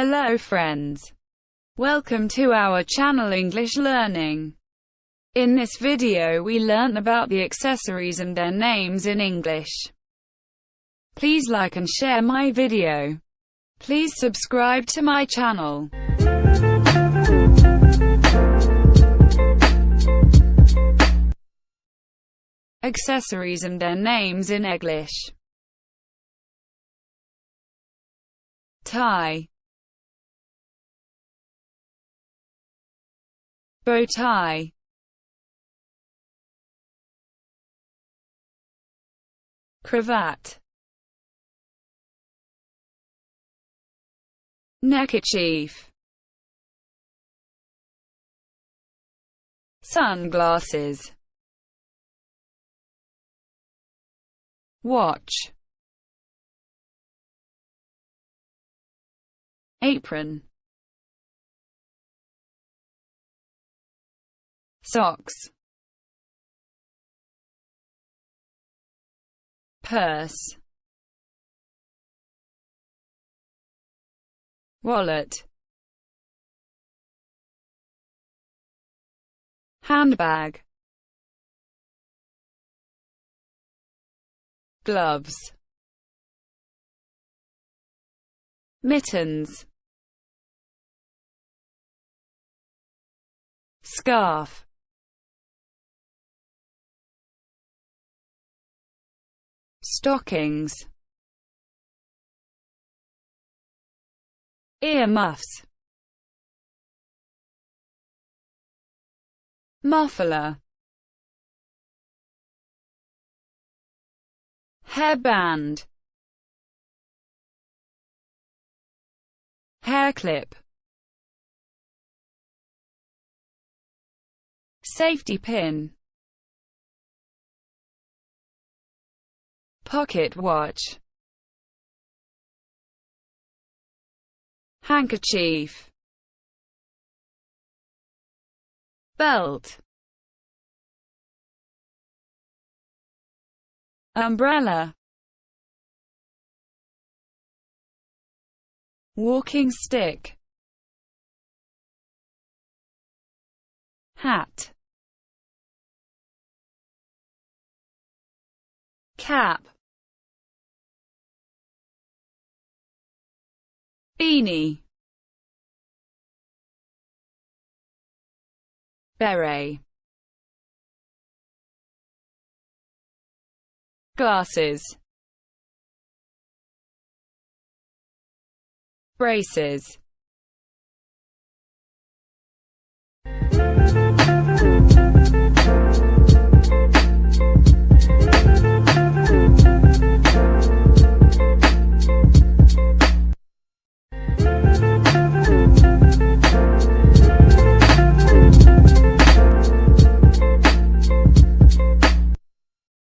Hello friends. Welcome to our channel English Learning. In this video we learn about the accessories and their names in English. Please like and share my video. Please subscribe to my channel. Accessories and their names in English. Tie, bow tie, cravat, neckerchief, sunglasses, watch, apron, socks, purse, wallet, handbag, gloves, mittens, scarf, stockings, earmuffs, muffler, hairband, hairclip, safety pin, pocket watch, handkerchief, belt, umbrella, walking stick, hat, cap, beanie, beret, glasses, braces,